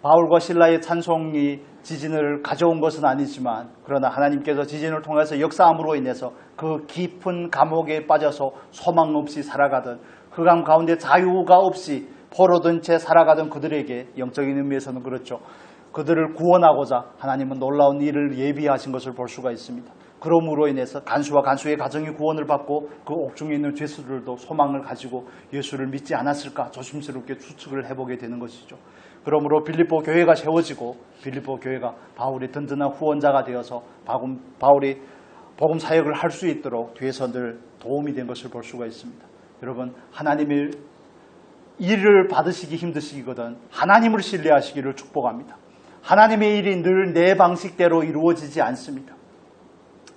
바울과 실라의 찬송이 지진을 가져온 것은 아니지만 그러나 하나님께서 지진을 통해서 역사함으로 인해서 그 깊은 감옥에 빠져서 소망 없이 살아가던 흑암 가운데 자유가 없이 포로된 채 살아가던 그들에게 영적인 의미에서는 그렇죠. 그들을 구원하고자 하나님은 놀라운 일을 예비하신 것을 볼 수가 있습니다. 그러므로 인해서 간수와 간수의 가정이 구원을 받고 그 옥중에 있는 죄수들도 소망을 가지고 예수를 믿지 않았을까 조심스럽게 추측을 해보게 되는 것이죠. 그러므로 빌립보 교회가 세워지고 빌립보 교회가 바울의 든든한 후원자가 되어서 바울이 복음 사역을 할 수 있도록 뒤에서 늘 도움이 된 것을 볼 수가 있습니다. 여러분, 하나님의 일을 받으시기 힘드시거든 하나님을 신뢰하시기를 축복합니다. 하나님의 일이 늘 내 방식대로 이루어지지 않습니다.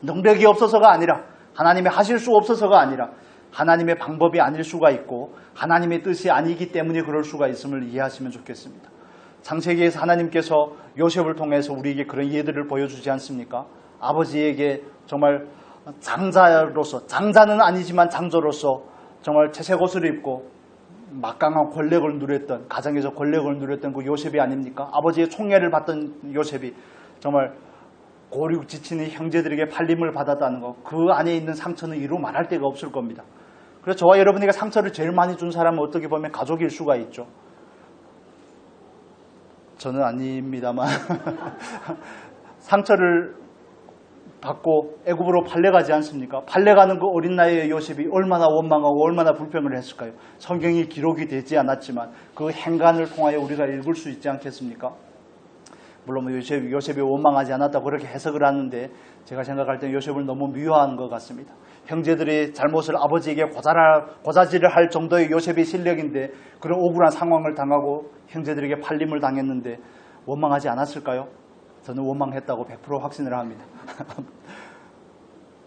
능력이 없어서가 아니라 하나님이 하실 수 없어서가 아니라 하나님의 방법이 아닐 수가 있고 하나님의 뜻이 아니기 때문에 그럴 수가 있음을 이해하시면 좋겠습니다. 창세기에서 하나님께서 요셉을 통해서 우리에게 그런 예들을 보여주지 않습니까? 아버지에게 정말 장자는 아니지만 장조로서 정말 채색 옷을 입고 막강한 권력을 누렸던, 가정에서 권력을 누렸던 그 요셉이 아닙니까? 아버지의 총애를 받던 요셉이 정말 고륙 지치는 형제들에게 팔림을 받았다는 것, 그 안에 있는 상처는 이루 말할 데가 없을 겁니다. 그래서 저와 여러분에게 상처를 제일 많이 준 사람은 어떻게 보면 가족일 수가 있죠. 저는 아닙니다만 상처를 받고 애굽으로 팔려가지 않습니까? 팔려가는 그 어린 나이의 요셉이 얼마나 원망하고 얼마나 불평을 했을까요? 성경이 기록이 되지 않았지만 그 행간을 통하여 우리가 읽을 수 있지 않겠습니까? 물론 요셉이 원망하지 않았다고 그렇게 해석을 하는데 제가 생각할 때 요셉을 너무 미워한 것 같습니다. 형제들의 잘못을 아버지에게 고자질을 할 정도의 요셉의 실력인데 그런 억울한 상황을 당하고 형제들에게 팔림을 당했는데 원망하지 않았을까요? 저는 원망했다고 100% 확신을 합니다.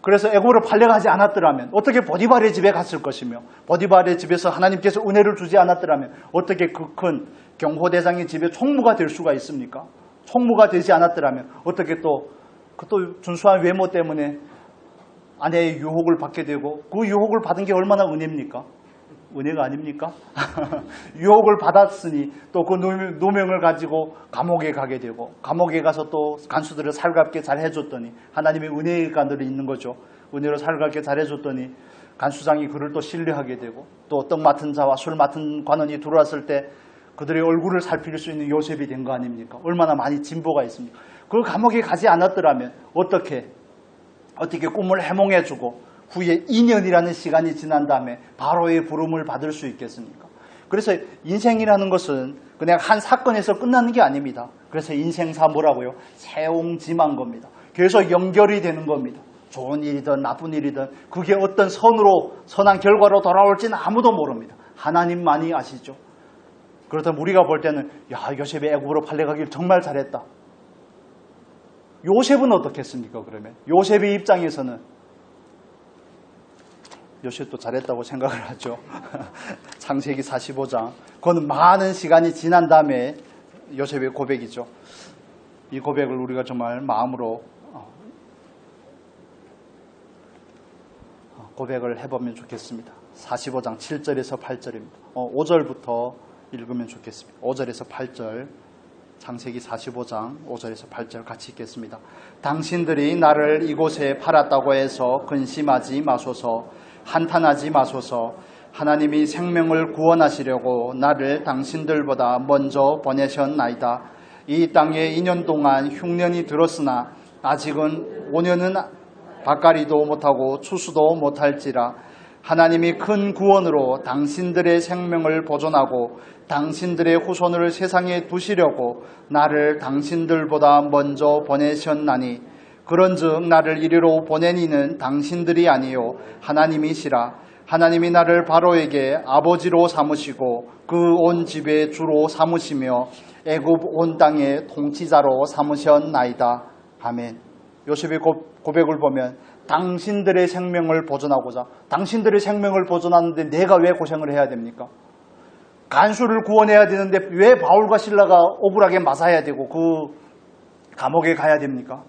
그래서 애굽으로 팔려가지 않았더라면 어떻게 보디발의 집에 갔을 것이며 보디발의 집에서 하나님께서 은혜를 주지 않았더라면 어떻게 그 큰 경호대장의 집에 총무가 될 수가 있습니까? 총무가 되지 않았더라면 어떻게 또 준수한 외모 때문에 아내의 유혹을 받게 되고 그 유혹을 받은 게 얼마나 은혜입니까? 은혜가 아닙니까? 유혹을 받았으니 또 그 누명을 가지고 감옥에 가게 되고 감옥에 가서 또 간수들을 살갑게 잘 해줬더니 하나님의 은혜가 늘 있는 거죠. 은혜로 살갑게 잘 해줬더니 간수장이 그를 또 신뢰하게 되고 또 떡 맡은 자와 술 맡은 관원이 들어왔을 때 그들의 얼굴을 살필 수 있는 요셉이 된 거 아닙니까? 얼마나 많이 진보가 있습니까? 그 감옥에 가지 않았더라면 어떻게 꿈을 해몽해주고 후에 2년이라는 시간이 지난 다음에 바로의 부름을 받을 수 있겠습니까? 그래서 인생이라는 것은 그냥 한 사건에서 끝나는 게 아닙니다. 그래서 인생사 뭐라고요? 세옹지마인 겁니다. 그래서 연결이 되는 겁니다. 좋은 일이든 나쁜 일이든 그게 어떤 선한 결과로 돌아올지는 아무도 모릅니다. 하나님만이 아시죠. 그렇다면 우리가 볼 때는 요셉이 애굽으로 팔려가길 정말 잘했다. 요셉은 어떻겠습니까? 그러면 요셉의 입장에서는 요셉도 잘했다고 생각을 하죠. 창세기 45장. 그건 많은 시간이 지난 다음에 요셉의 고백이죠. 이 고백을 우리가 정말 마음으로 고백을 해보면 좋겠습니다. 45장 7절에서 8절입니다. 5절부터 읽으면 좋겠습니다. 5절에서 8절. 창세기 45장 5절에서 8절 같이 읽겠습니다. 당신들이 나를 이곳에 팔았다고 해서 근심하지 마소서. 한탄하지 마소서. 하나님이 생명을 구원하시려고 나를 당신들보다 먼저 보내셨나이다. 이 땅에 2년 동안 흉년이 들었으나 아직은 5년은 밭가리도 못하고 추수도 못할지라. 하나님이 큰 구원으로 당신들의 생명을 보존하고 당신들의 후손을 세상에 두시려고 나를 당신들보다 먼저 보내셨나니 그런즉 나를 이리로 보낸 이는 당신들이 아니요 하나님이시라. 하나님이 나를 바로에게 아버지로 삼으시고 그 온 집의 주로 삼으시며 애굽 온 땅의 통치자로 삼으셨나이다. 아멘. 요셉의 고백을 보면 당신들의 생명을 보존하고자 당신들의 생명을 보존하는데 내가 왜 고생을 해야 됩니까? 간수를 구원해야 되는데 왜 바울과 실라가 억울하게 맞아야 되고 그 감옥에 가야 됩니까?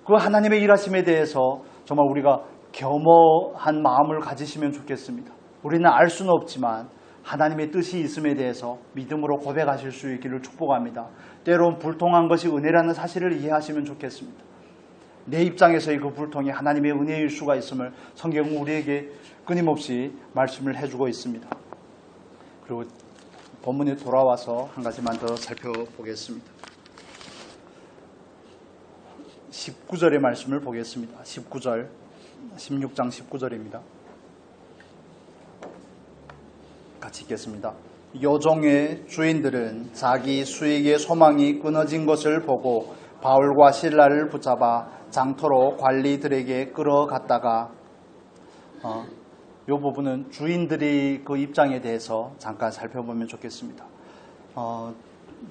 그 하나님의 일하심에 대해서 정말 우리가 겸허한 마음을 가지시면 좋겠습니다. 우리는 알 수는 없지만 하나님의 뜻이 있음에 대해서 믿음으로 고백하실 수 있기를 축복합니다. 때론 불통한 것이 은혜라는 사실을 이해하시면 좋겠습니다. 내 입장에서의 그 불통이 하나님의 은혜일 수가 있음을 성경은 우리에게 끊임없이 말씀을 해주고 있습니다. 그리고 본문에 돌아와서 한 가지만 더 살펴보겠습니다. 19절의 말씀을 보겠습니다. 19절, 16장 19절입니다. 같이 읽겠습니다. 요종의 주인들은 자기 수익의 소망이 끊어진 것을 보고 바울과 실라를 붙잡아 장터로 관리들에게 끌어갔다가 이 부분은 주인들이 그 입장에 대해서 잠깐 살펴보면 좋겠습니다.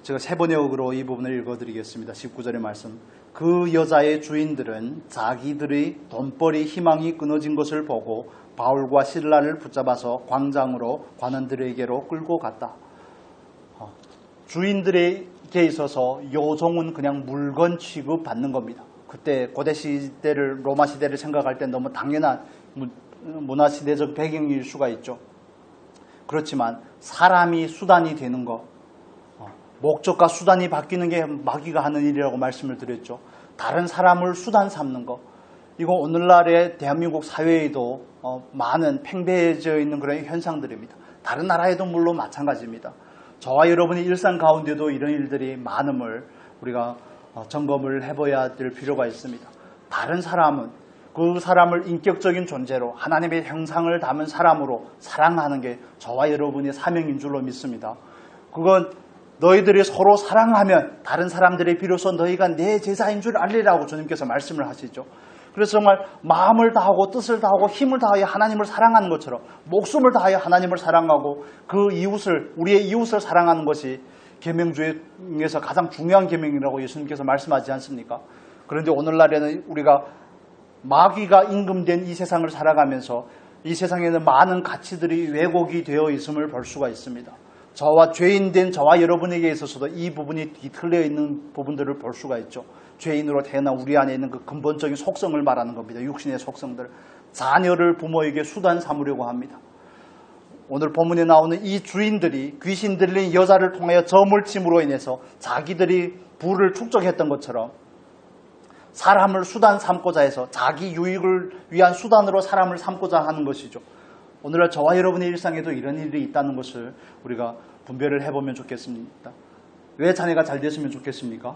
제가 세 번역으로 이 부분을 읽어드리겠습니다. 19절의 말씀. 그 여자의 주인들은 자기들의 돈벌이 희망이 끊어진 것을 보고 바울과 실라를 붙잡아서 광장으로 관원들에게로 끌고 갔다. 주인들에게 있어서 요종은 그냥 물건 취급받는 겁니다. 그때 고대 시대를, 로마 시대를 생각할 때 너무 당연한 문화시대적 배경일 수가 있죠. 그렇지만 사람이 수단이 되는 것, 목적과 수단이 바뀌는 게 마귀가 하는 일이라고 말씀을 드렸죠. 다른 사람을 수단 삼는 것, 이거 오늘날의 대한민국 사회에도 많은 팽배해져 있는 그런 현상들입니다. 다른 나라에도 물론 마찬가지입니다. 저와 여러분의 일상 가운데도 이런 일들이 많음을 우리가 점검을 해봐야 될 필요가 있습니다. 다른 사람은 그 사람을 인격적인 존재로 하나님의 형상을 담은 사람으로 사랑하는 게 저와 여러분의 사명인 줄로 믿습니다. 그건 너희들이 서로 사랑하면 다른 사람들이 비로소 너희가 내 제자인 줄 알리라고 주님께서 말씀을 하시죠. 그래서 정말 마음을 다하고 뜻을 다하고 힘을 다하여 하나님을 사랑하는 것처럼 목숨을 다하여 하나님을 사랑하고 그 이웃을, 우리의 이웃을 사랑하는 것이 계명 중에서 가장 중요한 계명이라고 예수님께서 말씀하지 않습니까? 그런데 오늘날에는 우리가 마귀가 임금된 이 세상을 살아가면서 이 세상에는 많은 가치들이 왜곡이 되어 있음을 볼 수가 있습니다. 저와 죄인된 저와 여러분에게 있어서도 이 부분이 뒤틀려 있는 부분들을 볼 수가 있죠. 죄인으로 태어난 우리 안에 있는 그 근본적인 속성을 말하는 겁니다. 육신의 속성들. 자녀를 부모에게 수단 삼으려고 합니다. 오늘 본문에 나오는 이 주인들이 귀신 들린 여자를 통하여 저물침으로 인해서 자기들이 부를 축적했던 것처럼 사람을 수단 삼고자 해서 자기 유익을 위한 수단으로 사람을 삼고자 하는 것이죠. 오늘날 저와 여러분의 일상에도 이런 일이 있다는 것을 우리가 분별을 해보면 좋겠습니다. 왜 자녀가 잘 됐으면 좋겠습니까?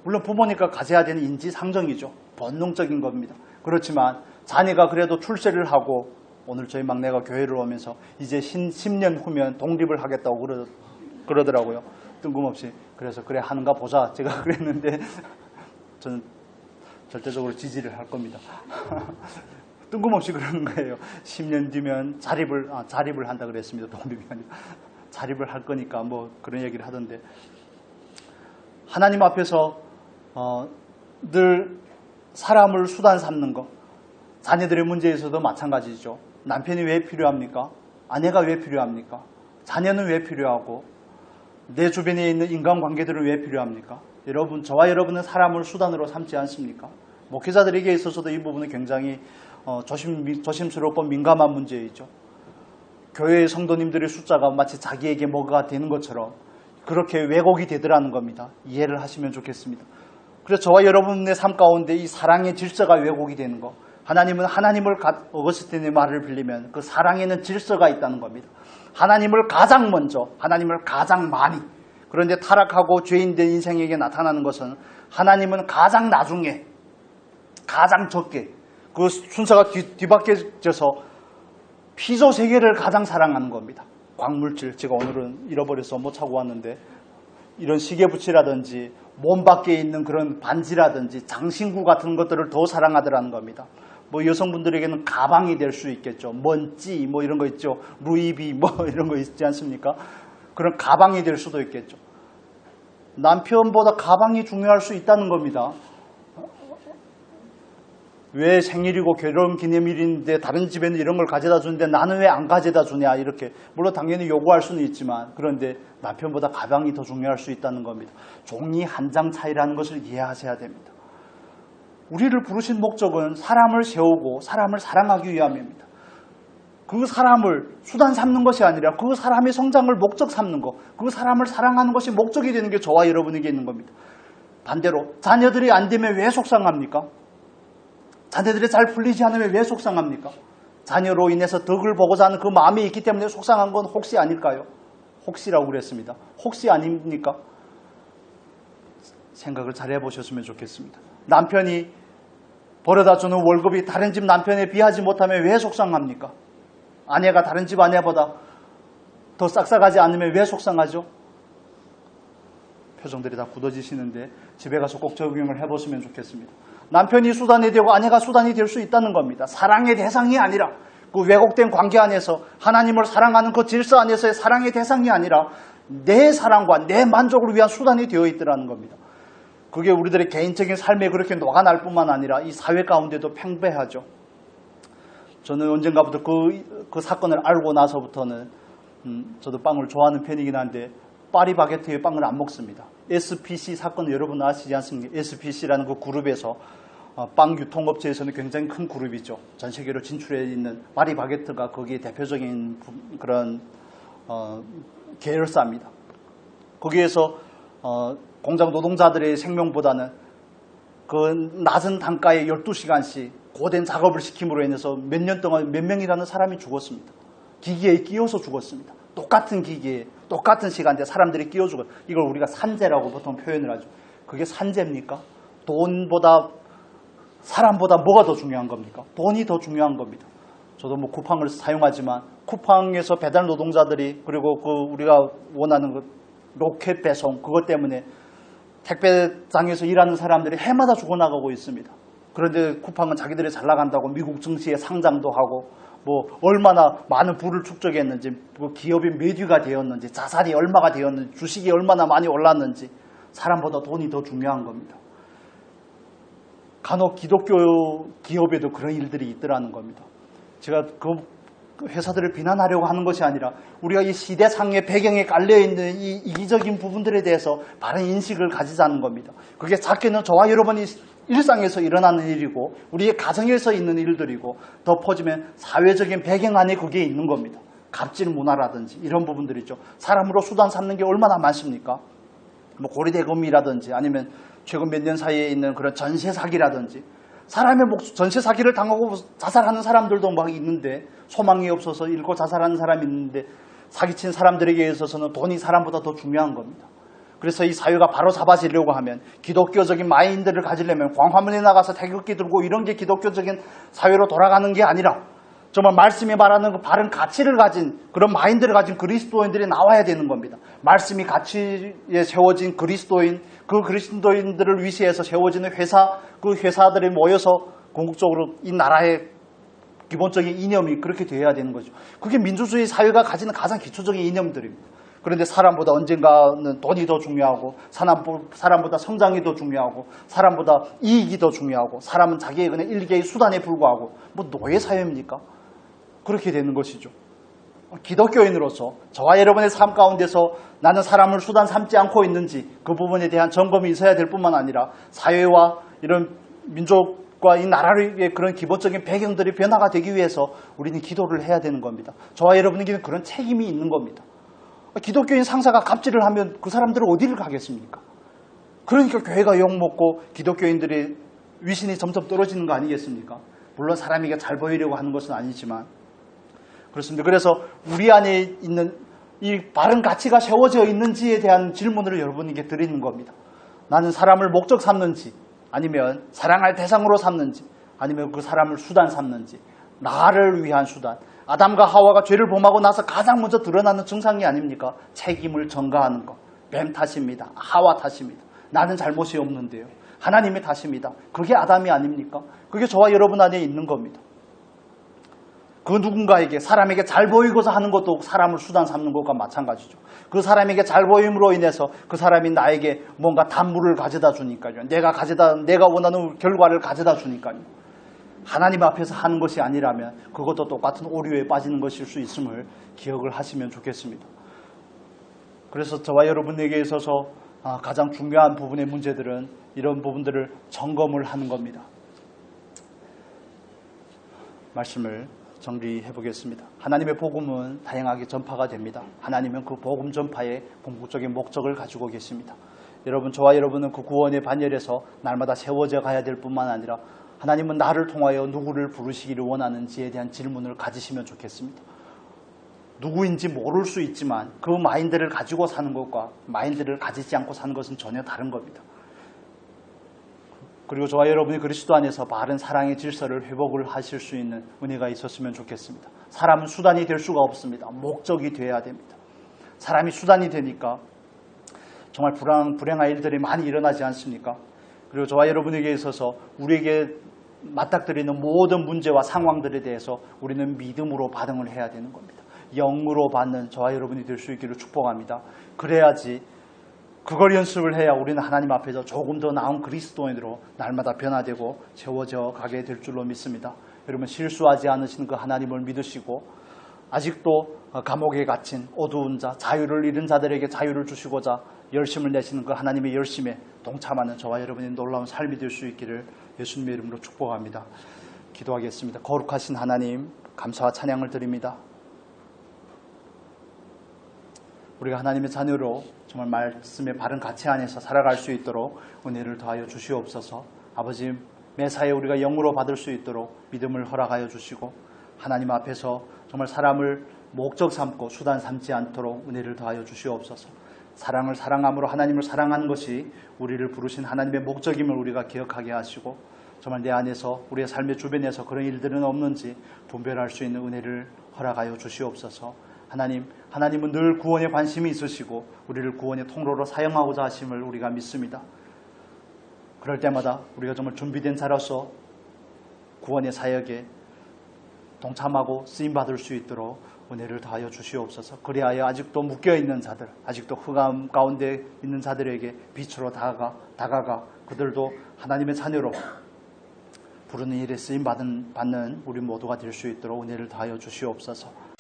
물론 부모니까 가져야 되는 인지상정이죠. 본능적인 겁니다. 그렇지만 자녀가 그래도 출세를 하고 오늘 저희 막내가 교회를 오면서 이제 10년 후면 독립을 하겠다고 그러더라고요. 뜬금없이. 그래서 그래 하는가 보자. 제가 그랬는데 저는 절대적으로 지지를 할 겁니다. 뜬금없이 그러는 거예요. 10년 뒤면 자립을 한다 그랬습니다. 독립이 아니라. 자립을 할 거니까 뭐 그런 얘기를 하던데. 하나님 앞에서 늘 사람을 수단 삼는 것. 자녀들의 문제에서도 마찬가지죠. 남편이 왜 필요합니까? 아내가 왜 필요합니까? 자녀는 왜 필요하고 내 주변에 있는 인간관계들은 왜 필요합니까? 여러분, 저와 여러분은 사람을 수단으로 삼지 않습니까? 목회자들에게 있어서도 이 부분은 굉장히 조심스럽고 민감한 문제이죠. 교회의 성도님들의 숫자가 마치 자기에게 뭐가 되는 것처럼 그렇게 왜곡이 되더라는 겁니다. 이해를 하시면 좋겠습니다. 그래서 저와 여러분의 삶 가운데 이 사랑의 질서가 왜곡이 되는 것. 하나님은 하나님을 어거스틴의 말을 빌리면 그 사랑에는 질서가 있다는 겁니다. 하나님을 가장 먼저, 하나님을 가장 많이. 그런데 타락하고 죄인된 인생에게 나타나는 것은 하나님은 가장 나중에, 가장 적게, 그 순서가 뒤바뀌어져서 피조 세계를 가장 사랑하는 겁니다. 광물질, 제가 오늘은 잃어버려서 못 차고 왔는데 이런 시계붙이라든지 몸 밖에 있는 그런 반지라든지 장신구 같은 것들을 더 사랑하더라는 겁니다. 뭐 여성분들에게는 가방이 될 수 있겠죠. 먼지 뭐 이런 거 있죠. 루이비 뭐 이런 거 있지 않습니까? 그런 가방이 될 수도 있겠죠. 남편보다 가방이 중요할 수 있다는 겁니다. 왜 생일이고 결혼기념일인데 다른 집에는 이런 걸 가져다 주는데 나는 왜 안 가져다 주냐 이렇게. 물론 당연히 요구할 수는 있지만 그런데 남편보다 가방이 더 중요할 수 있다는 겁니다. 종이 한 장 차이라는 것을 이해하셔야 됩니다. 우리를 부르신 목적은 사람을 세우고 사람을 사랑하기 위함입니다. 그 사람을 수단 삼는 것이 아니라 그 사람의 성장을 목적 삼는 것, 그 사람을 사랑하는 것이 목적이 되는 게 저와 여러분에게 있는 겁니다. 반대로 자녀들이 안 되면 왜 속상합니까? 자녀들이 잘 풀리지 않으면 왜 속상합니까? 자녀로 인해서 덕을 보고자 하는 그 마음이 있기 때문에 속상한 건 혹시 아닐까요? 혹시라고 그랬습니다. 혹시 아닙니까? 생각을 잘 해보셨으면 좋겠습니다. 남편이 벌어다 주는 월급이 다른 집 남편에 비하지 못하면 왜 속상합니까? 아내가 다른 집 아내보다 더 싹싹하지 않으면 왜 속상하죠? 표정들이 다 굳어지시는데 집에 가서 꼭 적용을 해보시면 좋겠습니다. 남편이 수단이 되고 아내가 수단이 될 수 있다는 겁니다. 사랑의 대상이 아니라 그 왜곡된 관계 안에서 하나님을 사랑하는 그 질서 안에서의 사랑의 대상이 아니라 내 사랑과 내 만족을 위한 수단이 되어 있더라는 겁니다. 그게 우리들의 개인적인 삶에 그렇게 녹아날 뿐만 아니라 이 사회 가운데도 팽배하죠. 저는 언젠가부터 그 사건을 알고 나서부터는 저도 빵을 좋아하는 편이긴 한데 파리바게트의 빵을 안 먹습니다. SPC 사건을 여러분 아시지 않습니까? SPC라는 그 그룹에서 빵 유통업체에서는 굉장히 큰 그룹이죠. 전 세계로 진출해 있는 파리바게트가 거기에 대표적인 그런 계열사입니다. 거기에서 공장 노동자들의 생명보다는 그 낮은 단가에 12시간씩 고된 작업을 시킴으로 인해서 몇 년 동안 몇 명이라는 사람이 죽었습니다. 기계에 끼어서 죽었습니다. 똑같은 기계에 똑같은 시간대에 사람들이 끼어 죽어요. 이걸 우리가 산재라고 보통 표현을 하죠. 그게 산재입니까? 돈보다 사람보다 뭐가 더 중요한 겁니까? 돈이 더 중요한 겁니다. 저도 뭐 쿠팡을 사용하지만 쿠팡에서 배달 노동자들이 그리고 그 우리가 원하는 그 로켓 배송 그것 때문에 택배장에서 일하는 사람들이 해마다 죽어나가고 있습니다. 그런데 쿠팡은 자기들이 잘 나간다고 미국 증시에 상장도 하고 뭐 얼마나 많은 부를 축적했는지 뭐 기업이 몇 위가 되었는지 자산이 얼마가 되었는지 주식이 얼마나 많이 올랐는지 사람보다 돈이 더 중요한 겁니다. 간혹 기독교 기업에도 그런 일들이 있더라는 겁니다. 제가 그 회사들을 비난하려고 하는 것이 아니라 우리가 이 시대상의 배경에 깔려있는 이 이기적인 부분들에 대해서 바른 인식을 가지자는 겁니다. 그게 작게는 저와 여러분이 일상에서 일어나는 일이고 우리의 가정에서 있는 일들이고 더 퍼지면 사회적인 배경 안에 그게 있는 겁니다. 갑질 문화라든지 이런 부분들이죠. 사람으로 수단 삼는 게 얼마나 많습니까? 뭐 고리대금이라든지 아니면 최근 몇 년 사이에 있는 그런 전세 사기라든지 사람의 전세 사기를 당하고 자살하는 사람들도 막 있는데 소망이 없어서 잃고 자살하는 사람이 있는데 사기친 사람들에게 있어서는 돈이 사람보다 더 중요한 겁니다. 그래서 이 사회가 바로 잡아지려고 하면 기독교적인 마인드를 가지려면 광화문에 나가서 태극기 들고 이런 게 기독교적인 사회로 돌아가는 게 아니라 정말 말씀이 말하는 그 바른 가치를 가진 그런 마인드를 가진 그리스도인들이 나와야 되는 겁니다. 말씀이 가치에 세워진 그리스도인, 그 그리스도인들을 위시해서 세워지는 회사, 그 회사들이 모여서 궁극적으로 이 나라의 기본적인 이념이 그렇게 되어야 되는 거죠. 그게 민주주의 사회가 가지는 가장 기초적인 이념들입니다. 그런데 사람보다 언젠가는 돈이 더 중요하고 사람보다 성장이 더 중요하고 사람보다 이익이 더 중요하고 사람은 자기의 그냥 일개의 수단에 불과하고 뭐 노예 사회입니까? 그렇게 되는 것이죠. 기독교인으로서 저와 여러분의 삶 가운데서 나는 사람을 수단 삼지 않고 있는지 그 부분에 대한 점검이 있어야 될 뿐만 아니라 사회와 이런 민족과 이 나라의 그런 기본적인 배경들이 변화가 되기 위해서 우리는 기도를 해야 되는 겁니다. 저와 여러분에게는 그런 책임이 있는 겁니다. 기독교인 상사가 갑질을 하면 그 사람들은 어디를 가겠습니까? 그러니까 교회가 욕먹고 기독교인들의 위신이 점점 떨어지는 거 아니겠습니까? 물론 사람에게 잘 보이려고 하는 것은 아니지만 그렇습니다. 그래서 우리 안에 있는 이 바른 가치가 세워져 있는지에 대한 질문을 여러분에게 드리는 겁니다. 나는 사람을 목적 삼는지 아니면 사랑할 대상으로 삼는지 아니면 그 사람을 수단 삼는지 나를 위한 수단 아담과 하와가 죄를 범하고 나서 가장 먼저 드러나는 증상이 아닙니까? 책임을 전가하는 것. 뱀 탓입니다. 하와 탓입니다. 나는 잘못이 없는데요. 하나님의 탓입니다. 그게 아담이 아닙니까? 그게 저와 여러분 안에 있는 겁니다. 그 누군가에게 사람에게 잘 보이고자 하는 것도 사람을 수단 삼는 것과 마찬가지죠. 그 사람에게 잘 보임으로 인해서 그 사람이 나에게 뭔가 단물을 가져다 주니까요. 내가 원하는 결과를 가져다 주니까요. 하나님 앞에서 하는 것이 아니라면 그것도 똑같은 오류에 빠지는 것일 수 있음을 기억을 하시면 좋겠습니다. 그래서 저와 여러분에게 있어서 가장 중요한 부분의 문제들은 이런 부분들을 점검을 하는 겁니다. 말씀을 정리해 보겠습니다. 하나님의 복음은 다양하게 전파가 됩니다. 하나님은 그 복음 전파의 궁극적인 목적을 가지고 계십니다. 여러분, 저와 여러분은 그 구원의 반열에서 날마다 세워져 가야 될 뿐만 아니라 하나님은 나를 통하여 누구를 부르시기를 원하는지에 대한 질문을 가지시면 좋겠습니다. 누구인지 모를 수 있지만 그 마인드를 가지고 사는 것과 마인드를 가지지 않고 사는 것은 전혀 다른 겁니다. 그리고 저와 여러분이 그리스도 안에서 바른 사랑의 질서를 회복을 하실 수 있는 은혜가 있었으면 좋겠습니다. 사람은 수단이 될 수가 없습니다. 목적이 되어야 됩니다. 사람이 수단이 되니까 정말 불행한 일들이 많이 일어나지 않습니까? 그리고 저와 여러분에게 있어서 우리에게 맞닥뜨리는 모든 문제와 상황들에 대해서 우리는 믿음으로 반응을 해야 되는 겁니다. 영으로 받는 저와 여러분이 될 수 있기를 축복합니다. 그래야지 그걸 연습을 해야 우리는 하나님 앞에서 조금 더 나은 그리스도인으로 날마다 변화되고 채워져 가게 될 줄로 믿습니다. 여러분 실수하지 않으시는 그 하나님을 믿으시고 아직도 감옥에 갇힌 어두운 자, 자유를 잃은 자들에게 자유를 주시고자 열심을 내시는 그 하나님의 열심에 동참하는 저와 여러분의 놀라운 삶이 될 수 있기를 예수님의 이름으로 축복합니다. 기도하겠습니다. 거룩하신 하나님 감사와 찬양을 드립니다. 우리가 하나님의 자녀로 정말 말씀의 바른 가치 안에서 살아갈 수 있도록 은혜를 더하여 주시옵소서. 아버지 매사에 우리가 영으로 받을 수 있도록 믿음을 허락하여 주시고 하나님 앞에서 정말 사람을 목적 삼고 수단 삼지 않도록 은혜를 더하여 주시옵소서. 사랑을 사랑함으로 하나님을 사랑하는 것이 우리를 부르신 하나님의 목적임을 우리가 기억하게 하시고 정말 내 안에서 우리의 삶의 주변에서 그런 일들은 없는지 분별할 수 있는 은혜를 허락하여 주시옵소서. 하나님은 늘 구원에 관심이 있으시고 우리를 구원의 통로로 사용하고자 하심을 우리가 믿습니다. 그럴 때마다 우리가 정말 준비된 자로서 구원의 사역에 동참하고 쓰임받을 수 있도록 은혜를 다하여 주시옵소서. 그리하여 아직도 묶여있는 자들, 아직도 흑암 가운데 있는 자들에게 빛으로 다가가 그들도 하나님의 자녀로 부르는 일에 쓰임받는 우리 모두가 될 수 있도록 은혜를 다하여 주시옵소서.